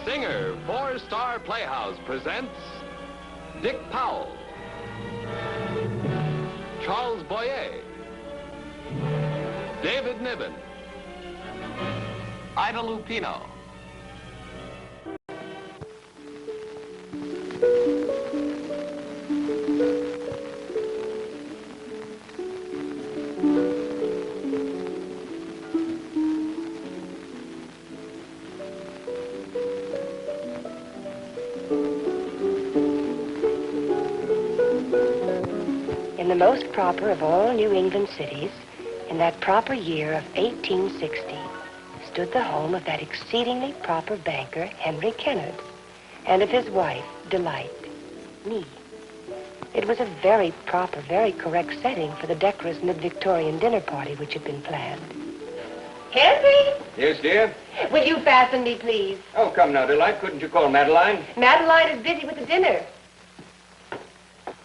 Singer for Star Playhouse presents Dick Powell, Charles Boyer, David Niven, Ida Lupino. In the most proper of all New England cities, in that proper year of 1860, stood the home of that exceedingly proper banker, Henry Kennard, and of his wife, Delight, me. It was a very proper, very correct setting for the decorous mid-Victorian dinner party which had been planned. Henry! Yes, dear? Will you fasten me, please? Oh, come now, Delight. Couldn't you call Madeline? Madeline is busy with the dinner.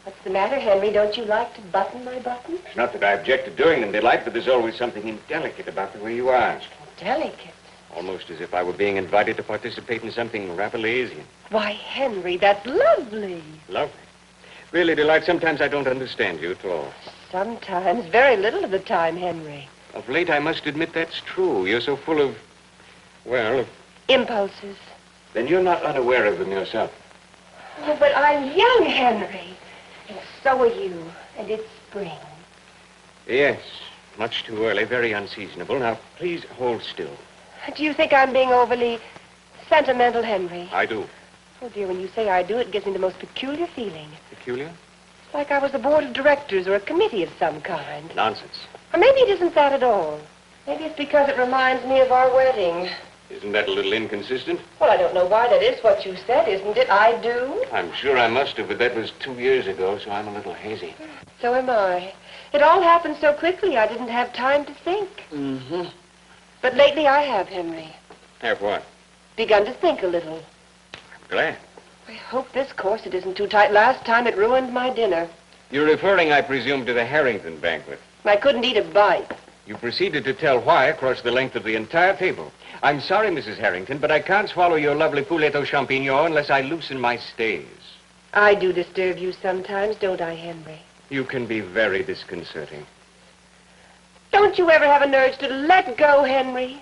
What's the matter, Henry? Don't you like to button my buttons? It's not that I object to doing them, Delight, but there's always something indelicate about the way you ask. Delicate? Almost as if I were being invited to participate in something Rabelaisian. Why, Henry, that's lovely. Lovely. Really, Delight, sometimes I don't understand you at all. Sometimes, very little of the time, Henry. Of late, I must admit that's true. You're so full of, well, of... Impulses. Then you're not unaware of them yourself. Oh, but I'm young, Henry. And so are you. And it's spring. Yes, much too early, very unseasonable. Now, please hold still. Do you think I'm being overly sentimental, Henry? I do. Oh, dear, when you say I do, it gives me the most peculiar feeling. Peculiar? It's like I was a board of directors or a committee of some kind. Nonsense. Or maybe it isn't that at all. Maybe it's because it reminds me of our wedding. Isn't that a little inconsistent? Well, I don't know why that is what you said, isn't it? I do. I'm sure I must have, but that was 2 years ago, so I'm a little hazy. So am I. It all happened so quickly, I didn't have time to think. Mm-hmm. But lately I have, Henry. Have what? Begun to think a little. I'm glad. I hope this corset isn't too tight. Last time it ruined my dinner. You're referring, I presume, to the Harrington banquet. I couldn't eat a bite. You proceeded to tell why across the length of the entire table. I'm sorry, Mrs. Harrington, but I can't swallow your lovely poulet au champignon unless I loosen my stays. I do disturb you sometimes, don't I, Henry? You can be very disconcerting. Don't you ever have an urge to let go, Henry?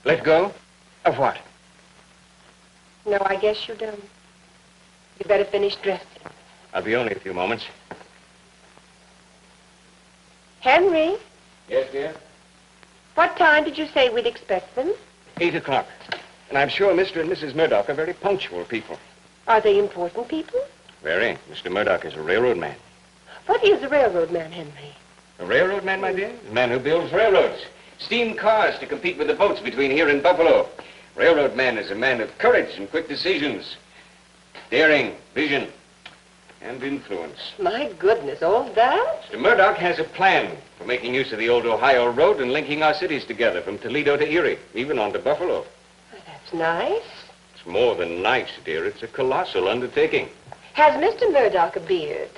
Let go? Of what? No, I guess you don't. You better finish dressing. I'll be only a few moments. Henry, Yes, dear? what time did you say we'd expect them? 8 o'clock. And I'm sure Mr. and Mrs. Murdock are very punctual people. Are they important people? Very. Mr. Murdock is a railroad man. What is a railroad man, Henry? A railroad man, my dear? A man who builds railroads. Steam cars to compete with the boats between here and Buffalo. Railroad man is a man of courage and quick decisions. Daring, vision, and influence. My goodness, all that? Mr. Murdock has a plan for making use of the old Ohio road and linking our cities together from Toledo to Erie, even on to Buffalo. Well, that's nice. It's more than nice, dear. It's a colossal undertaking. Has Mr. Murdock a beard?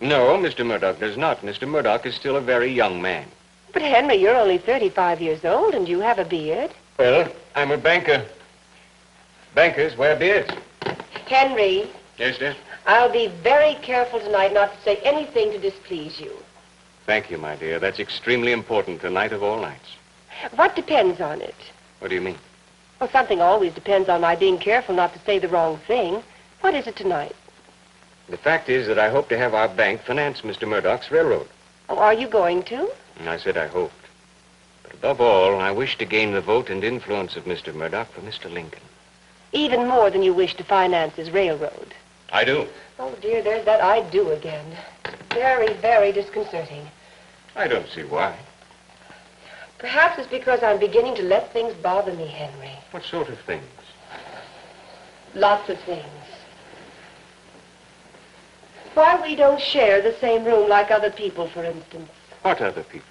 No, Mr. Murdock does not. Mr. Murdock is still a very young man. But, Henry, you're only 35 years old and you have a beard. Well, I'm a banker. Bankers wear beards. Henry, Yes, dear? I'll be very careful tonight not to say anything to displease you. Thank you, my dear. That's extremely important tonight of all nights. What depends on it? What do you mean? Well, something always depends on my being careful not to say the wrong thing. What is it tonight? The fact is that I hope to have our bank finance Mr. Murdock's railroad. Oh, are you going to? And I said I hoped. But above all, I wish to gain the vote and influence of Mr. Murdock for Mr. Lincoln. Even more than you wish to finance his railroad. I do. Oh, dear, there's that I do again. Very, very disconcerting. I don't see why. Perhaps it's because I'm beginning to let things bother me, Henry. What sort of things? Lots of things. Why we don't share the same room like other people, for instance. What other people?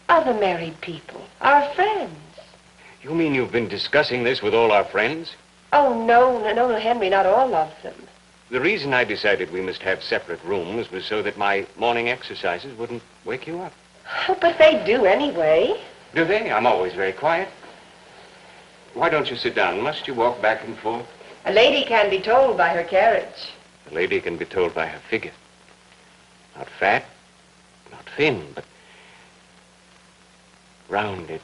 Other married people. Our friends. You mean you've been discussing this with all our friends? Oh, no, Henry, not all of them. The reason I decided we must have separate rooms was so that my morning exercises wouldn't wake you up. Oh, but they do anyway. Do they? I'm always very quiet. Why don't you sit down? Must you walk back and forth? A lady can be told by her carriage. A lady can be told by her figure. Not fat, not thin, but rounded.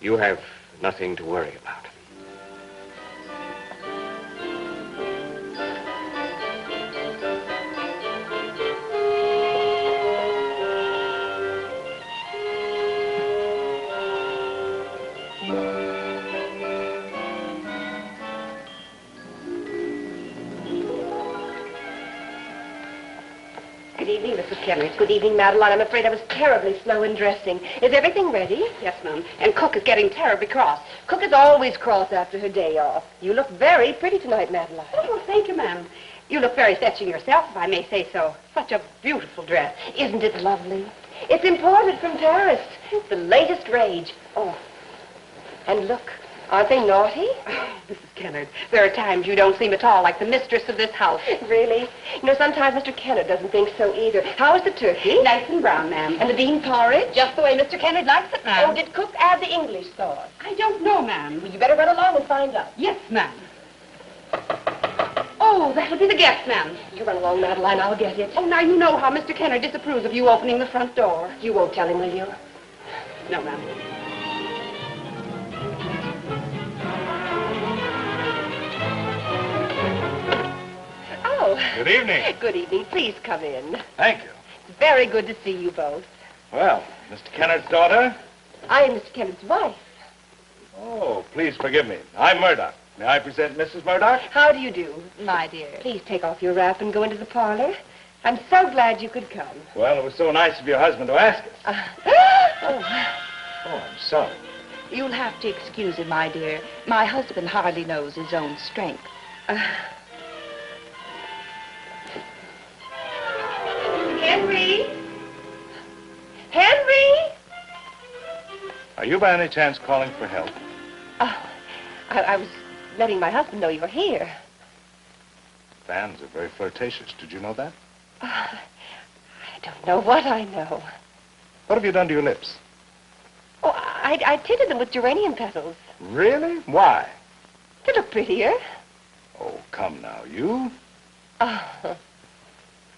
You have nothing to worry about. Good evening, Mrs. Kenner. Good evening, Madeline. I'm afraid I was terribly slow in dressing. Is everything ready? Yes, ma'am. And Cook is getting terribly cross. Cook is always cross after her day off. You look very pretty tonight, Madeline. Oh, well, thank you, ma'am. You look very fetching yourself, if I may say so. Such a beautiful dress. Isn't it lovely? It's imported from Paris. It's the latest rage. Oh, and look, aren't they naughty? Oh, Mrs. Kennard, there are times you don't seem at all like the mistress of this house. Really? You know, sometimes Mr. Kennard doesn't think so either. How is the turkey? Nice and brown, ma'am. And the bean porridge? Just the way Mr. Kennard likes it, ma'am. Oh, did Cook add the English sauce? I don't know, ma'am. Well, you better run along and find out. Yes, ma'am. Oh, that'll be the guest, ma'am. You run along, Madeline. I'll get it. Oh, now you know how Mr. Kennard disapproves of you opening the front door. You won't tell him, will you? No, ma'am. Oh. Good evening. Good evening. Please come in. Thank you. It's very good to see you both. Well, Mr. Kennard's daughter? I am Mr. Kennard's wife. Oh, please forgive me. I'm Murdock. May I present Mrs. Murdock? How do you do? My dear. Please take off your wrap and go into the parlor. I'm so glad you could come. Well, it was so nice of your husband to ask us. Oh, Oh, I'm sorry. You'll have to excuse him, my dear. My husband hardly knows his own strength. Henry? Henry? Are you by any chance calling for help? Oh, I was letting my husband know you were here. Fans are very flirtatious. Did you know that? I don't know what I know. What have you done to your lips? Oh, I tinted them with geranium petals Really? Why? to look prettier. Oh, come now. You? Oh,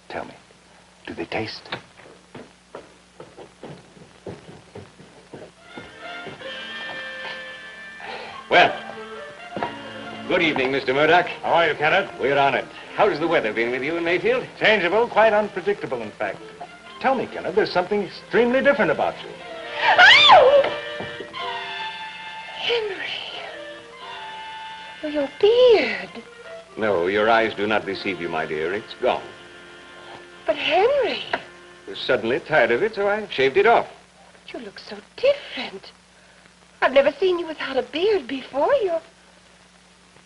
Tell me. Do they taste? Well, good evening, Mr. Murdock. How are you, Kennard? We're on it. How's the weather been with you in Mayfield? Changeable, quite unpredictable, in fact. Tell me, Kennard, there's something extremely different about you. oh! Henry. Oh, your beard. No, your eyes do not deceive you, my dear. It's gone. But Henry, I was suddenly tired of it, so I shaved it off. you look so different. I've never seen you without a beard before.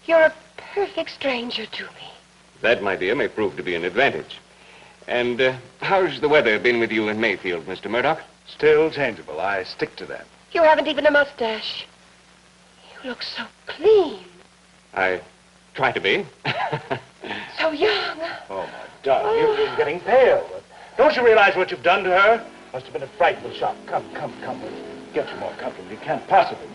You're a perfect stranger to me. That, my dear, may prove to be an advantage. And how's the weather been with you in Mayfield, Mr. Murdock? Still changeable. I stick to that. You haven't even a mustache. You look so clean, I try to be. so young. Oh, my darling, you're getting pale. Don't you realize what you've done to her? Must have been a frightful shock. Come. Let's get you more comfortable. You can't possibly.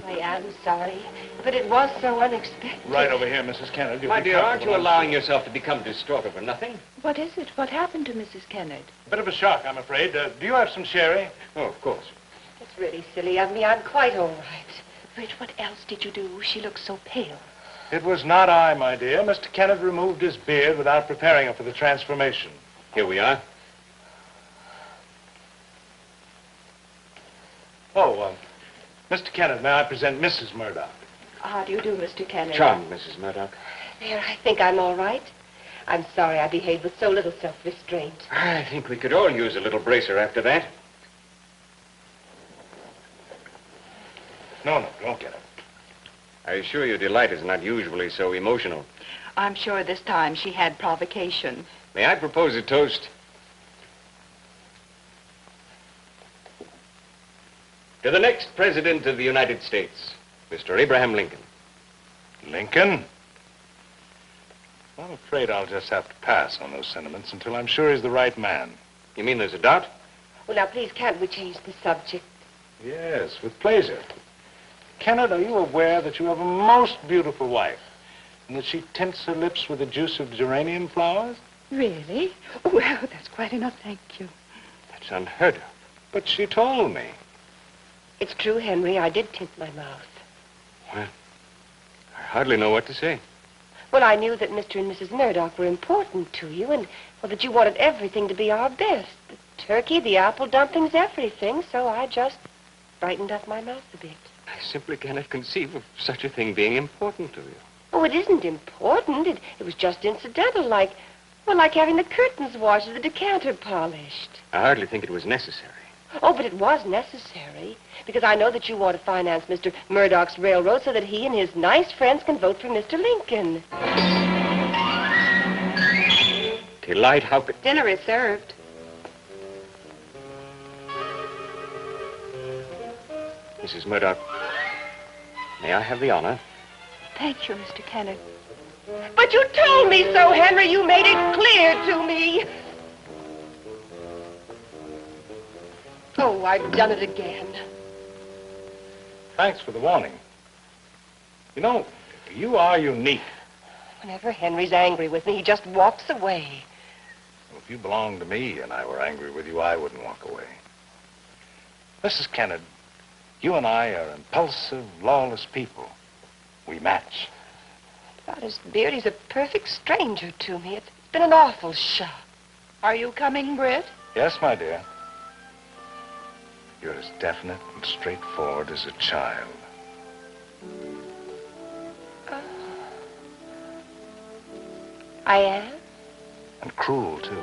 I am sorry, but it was so unexpected. Right over here, Mrs. Kennedy. My dear, aren't you allowing yourself to become distraught over nothing? What is it? What happened to Mrs. Kennard? A bit of a shock, I'm afraid. Do you have some sherry? Oh, of course. It's really silly of me. I'm quite all right. But what else did you do? She looks so pale. It was not I, my dear. Mr. Kennedy removed his beard without preparing her for the transformation. Here we are. Oh, Mr. Kennedy, may I present Mrs. Murdock? How do you do, Mr. Kennard? Charmed, Mrs. Murdock. There, I think I'm all right. I'm sorry I behaved with so little self-restraint. I think we could all use a little bracer after that. No, don't get it. I assure you, Delight is not usually so emotional. I'm sure this time she had provocation. May I propose a toast? To the next President of the United States, Mr. Abraham Lincoln. Lincoln? I'm afraid I'll just have to pass on those sentiments until I'm sure he's the right man. You mean there's a doubt? Well, now, please, can't we change the subject? Yes, with pleasure. Kenneth, are you aware that you have a most beautiful wife and that she tints her lips with the juice of geranium flowers? Really? Well, that's quite enough, thank you. That's unheard of. But she told me. It's true, Henry. I did tint my mouth. Well, I hardly know what to say. Well, I knew that Mr. and Mrs. Murdock were important to you, and, well, that you wanted everything to be our best. The turkey, the apple dumplings, everything, so I just brightened up my mouth a bit. I simply cannot conceive of such a thing being important to you. Oh, it isn't important. It was just incidental, like having the curtains washed or the decanter polished. I hardly think it was necessary. Oh, but it was necessary, because I know that you want to finance Mr. Murdock's railroad so that he and his nice friends can vote for Mr. Lincoln. Delight, how could... Dinner is served. Mrs. Murdock, may I have the honor? Thank you, Mr. Kenneth. But you told me so, Henry. You made it clear to me. Oh, I've done it again. Thanks for the warning. You know, you are unique. Whenever Henry's angry with me, he just walks away. If you belonged to me and I were angry with you, I wouldn't walk away. Mrs. Kenneth, you and I are impulsive, lawless people. We match. Father's beard, he's a perfect stranger to me. It's been an awful shock. Are you coming, Britt? Yes, my dear. You're as definite and straightforward as a child. I am? And cruel, too.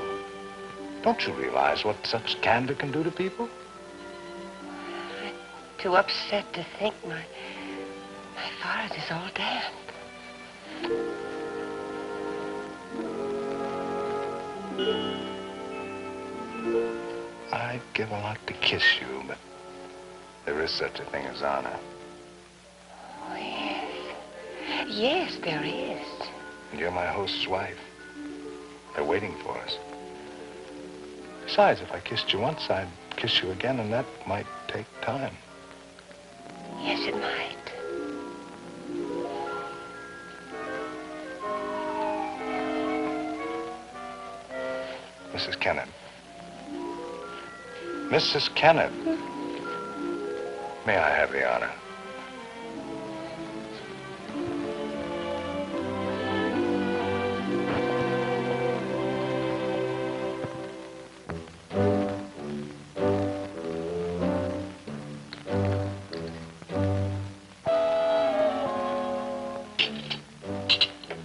Don't you realize what such candor can do to people? I'm too upset to think my forehead is all damp. I'd give a lot to kiss you, but there is such a thing as honor. Oh, yes. Yes, there is. And you're my host's wife. They're waiting for us. Besides, if I kissed you once, I'd kiss you again, and that might take time. Yes, it might. Mrs. Kenneth. Mrs. Kenneth. May I have the honor?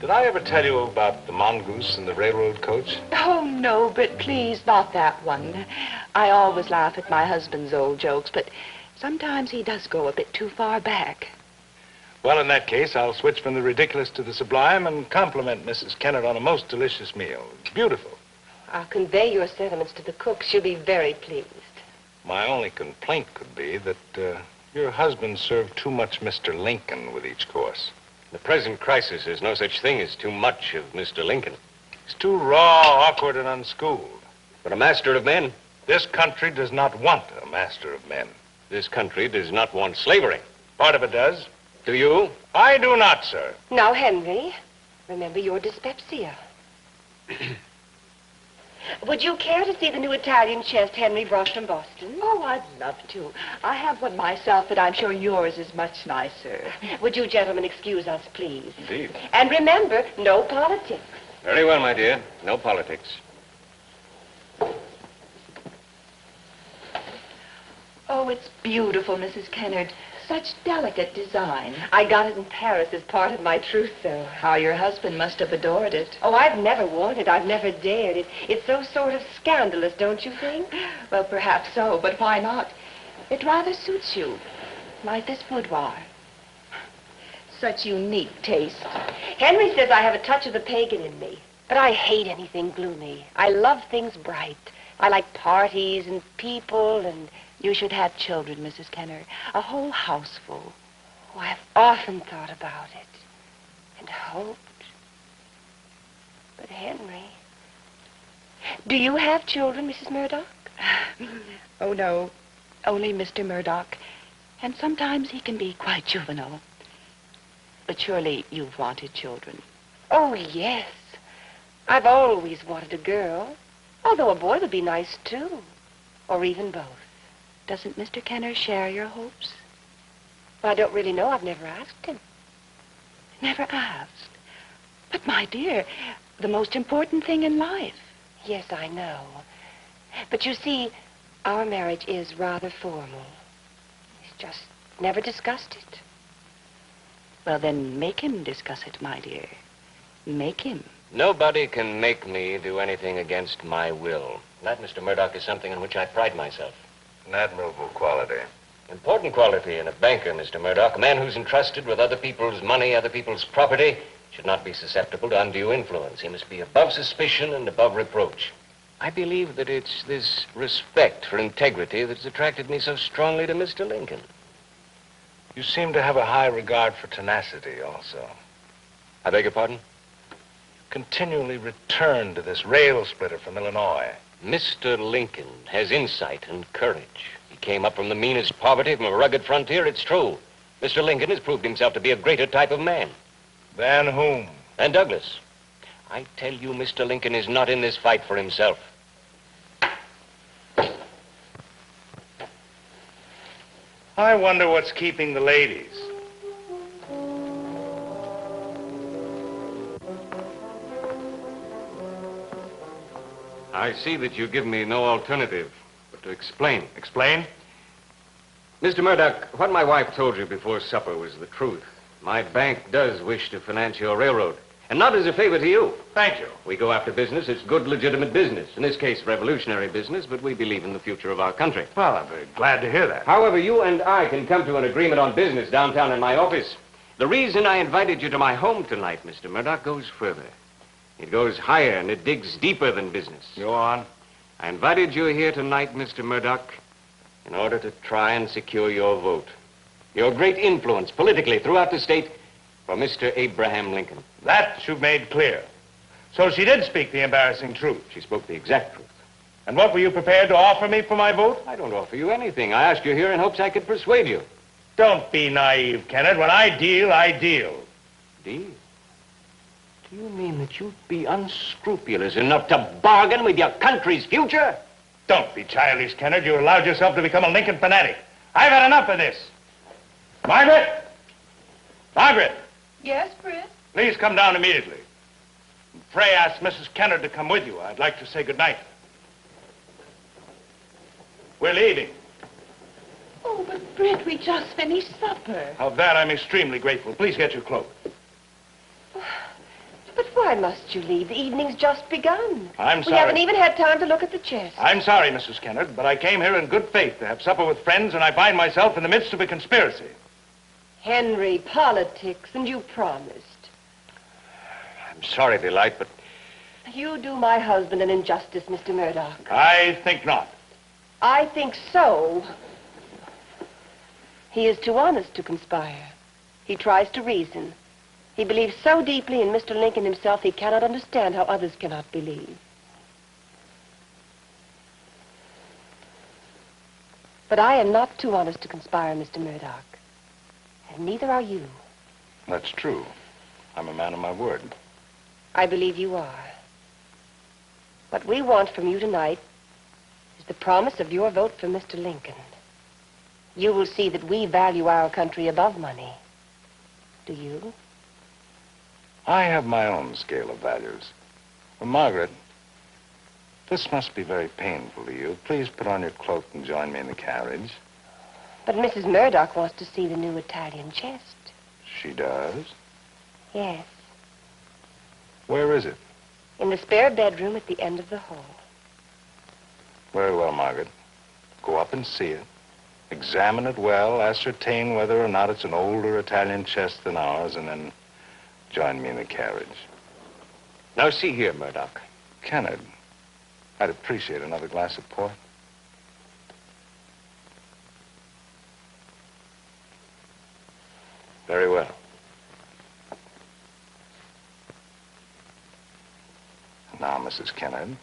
Did I ever tell you about the mongoose and the railroad coach? Oh, no, Britt, please, not that one. I always laugh at my husband's old jokes, but sometimes he does go a bit too far back. Well, in that case, I'll switch from the ridiculous to the sublime and compliment Mrs. Kenneth on a most delicious meal. It's beautiful. I'll convey your sentiments to the cook. She'll be very pleased. My only complaint could be that your husband served too much Mr. Lincoln with each course. The present crisis is no such thing as too much of Mr. Lincoln. He's too raw, awkward, and unschooled. But a master of men? This country does not want a master of men. This country does not want slavery. Part of it does. Do you? I do not, sir. Now, Henry, remember your dyspepsia. Would you care to see the new Italian chest Henry brought from Boston? Oh, I'd love to. I have one myself, but I'm sure yours is much nicer. Would you gentlemen excuse us, please? Indeed. And remember, no politics. Very well, my dear. No politics. Oh, it's beautiful, Mrs. Kennard. Such delicate design. I got it in Paris as part of my trousseau. How your husband must have adored it. Oh, I've never worn it. I've never dared. It's so sort of scandalous, don't you think? Well, perhaps so, but why not? It rather suits you, like this boudoir. Such unique taste. Henry says I have a touch of the pagan in me, but I hate anything gloomy. I love things bright. I like parties and people and You should have children, Mrs. Kenner. A whole house full. Oh, I've often thought about it and hoped. But Henry... Do you have children, Mrs. Murdock? Oh, no. Only Mr. Murdock. And sometimes he can be quite juvenile. But surely you've wanted children. Oh, yes. I've always wanted a girl. Although a boy would be nice, too. Or even both. Doesn't Mr. Kenner share your hopes? Well, I don't really know. I've never asked him. Never asked. But, my dear, the most important thing in life. Yes, I know. But you see, our marriage is rather formal. He's just never discussed it. Well, then make him discuss it, my dear. Make him. Nobody can make me do anything against my will. That, Mr. Murdock, is something in which I pride myself. An admirable quality. Important quality in a banker, Mr. Murdock. A man who's entrusted with other people's money, other people's property, should not be susceptible to undue influence. He must be above suspicion and above reproach. I believe that it's this respect for integrity that's attracted me so strongly to Mr. Lincoln. You seem to have a high regard for tenacity also. I beg your pardon? Continually return to this rail splitter from Illinois. Mr. Lincoln has insight and courage. He came up from the meanest poverty, from a rugged frontier, it's true. Mr. Lincoln has proved himself to be a greater type of man. Than whom? Than Douglas. I tell you, Mr. Lincoln is not in this fight for himself. I wonder what's keeping the ladies. I see that you give me no alternative but to explain. Explain? Mr. Murdock, what my wife told you before supper was the truth. My bank does wish to finance your railroad, and not as a favor to you. Thank you. We go after business. It's good, legitimate business. In this case, revolutionary business, but we believe in the future of our country. Well, I'm very glad to hear that. However, you and I can come to an agreement on business downtown in my office. The reason I invited you to my home tonight, Mr. Murdock, goes further. It goes higher and it digs deeper than business. Go on. I invited you here tonight, Mr. Murdock, in order to try and secure your vote. Your great influence politically throughout the state for Mr. Abraham Lincoln. That you've made clear. So she did speak the embarrassing truth. She spoke the exact truth. And what were you prepared to offer me for my vote? I don't offer you anything. I asked you here in hopes I could persuade you. Don't be naive, Kenneth. When I deal, I deal. Deal? Do you mean that you'd be unscrupulous enough to bargain with your country's future? Don't be childish, Kenneth. You allowed yourself to become a Lincoln fanatic. I've had enough of this. Margaret! Margaret! Yes, Fred? Please come down immediately. And pray ask Mrs. Kennard to come with you. I'd like to say goodnight. We're leaving. Oh, but Fred, we just finished supper. Of that, I'm extremely grateful. Please get your cloak. But why must you leave? The evening's just begun. I'm sorry. We haven't even had time to look at the chest. I'm sorry, Mrs. Kennard, but I came here in good faith to have supper with friends, and I find myself in the midst of a conspiracy. Henry, politics, and you promised. I'm sorry, Delight, but... You do my husband an injustice, Mr. Murdock. I think not. I think so. He is too honest to conspire. He tries to reason. He believes so deeply in Mr. Lincoln himself, he cannot understand how others cannot believe. But I am not too honest to conspire, Mr. Murdock. And neither are you. That's true. I'm a man of my word. I believe you are. What we want from you tonight is the promise of your vote for Mr. Lincoln. You will see that we value our country above money. Do you? I have my own scale of values. Well, Margaret, this must be very painful to you. Please put on your cloak and join me in the carriage. But Mrs. Murdock wants to see the new Italian chest. She does? Yes. Where is it? In the spare bedroom at the end of the hall. Very well, Margaret. Go up and see it. Examine it well, ascertain whether or not it's an older Italian chest than ours, and then join me in the carriage. Now, see here, Murdock. Kennard, I'd appreciate another glass of port. Very well. Now, Mrs. Kennard,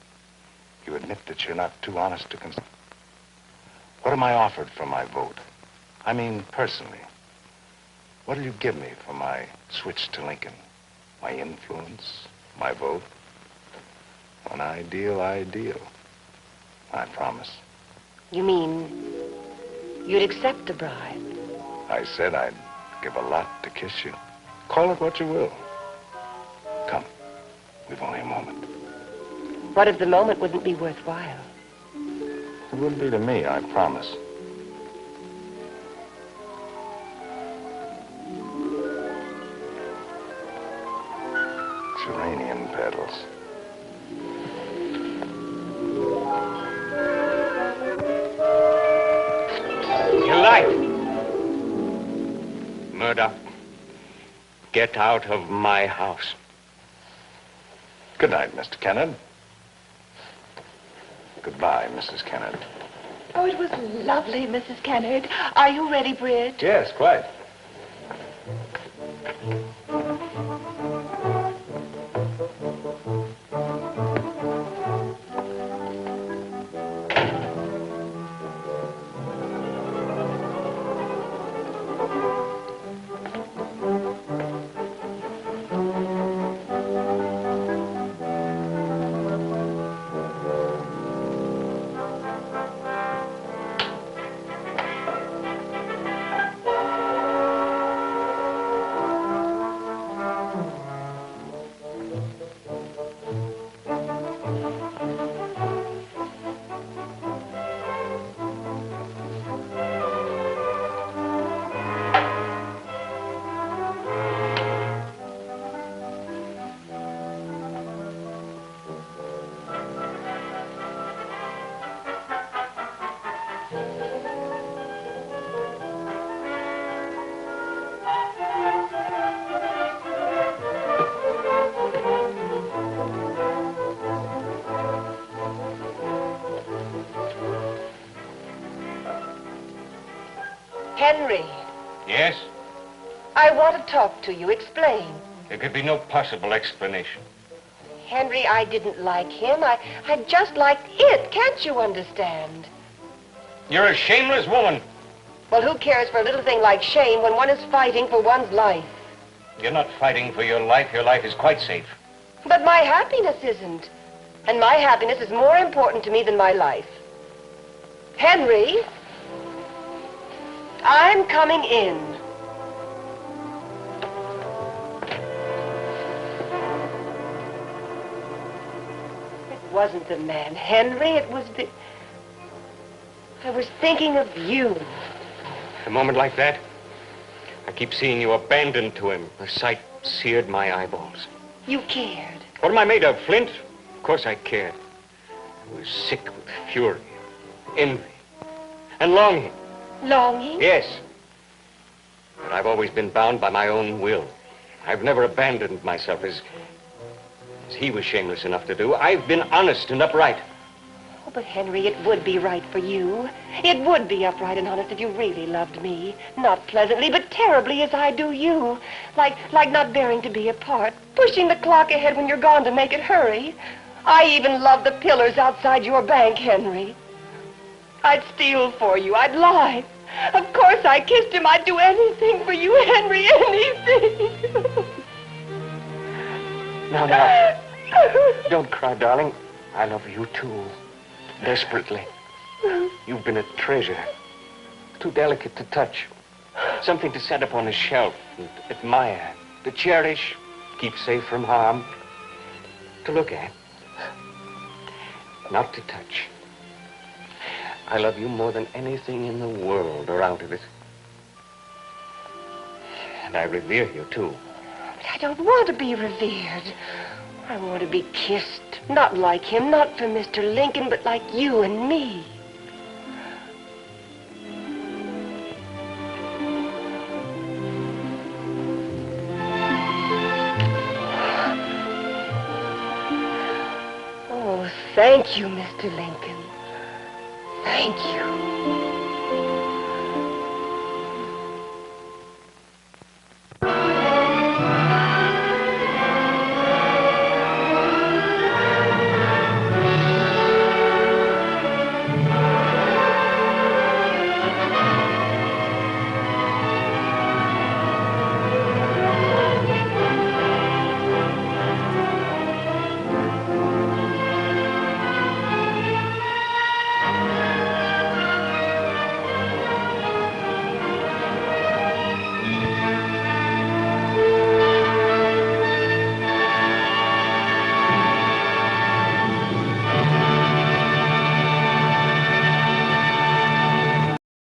you admit that you're not too honest to consent. What am I offered for my vote? I mean, personally. What'll you give me for my switch to Lincoln? My influence? My vote? When I deal, I deal. I promise. You mean you'd accept the bribe? I said I'd give a lot to kiss you. Call it what you will. Come. We've only a moment. What if the moment wouldn't be worthwhile? It wouldn't be to me, I promise. Geranium petals. Your life. Murdock, get out of my house. Good night, Mr. Kennard. Goodbye, Mrs. Kennard. Oh, it was lovely, Mrs. Kennard. Are you ready, Bridge? Yes, quite. Henry, Yes? I want to talk to you. Explain. There could be no possible explanation. Henry, I didn't like him. I just liked it. Can't you understand? You're a shameless woman. Well, who cares for a little thing like shame when one is fighting for one's life? You're not fighting for your life. Your life is quite safe. But my happiness isn't. And my happiness is more important to me than my life. Henry, I'm coming in. It wasn't the man, Henry. It was the... I was thinking of you. A moment like that, I keep seeing you abandoned to him. The sight seared my eyeballs. You cared. What am I made of, Flint? Of course I cared. I was sick with fury, envy, and longing. Longing? Yes. But I've always been bound by my own will. I've never abandoned myself as he was shameless enough to do. I've been honest and upright. Oh, but Henry, it would be right for you. It would be upright and honest if you really loved me. Not pleasantly, but terribly as I do you. Like not bearing to be apart. Pushing the clock ahead when you're gone to make it hurry. I even love the pillars outside your bank, Henry. I'd steal for you. I'd lie. Of course I kissed him. I'd do anything for you, Henry, anything. Now. Don't cry, darling. I love you, too. Desperately. You've been a treasure. Too delicate to touch. Something to set up on a shelf and admire. To cherish. Keep safe from harm. To look at. Not to touch. I love you more than anything in the world or out of it. And I revere you, too. But I don't want to be revered. I want to be kissed. Not like him, not for Mr. Lincoln, but like you and me. Oh, thank you, Mr. Lincoln. Thank you.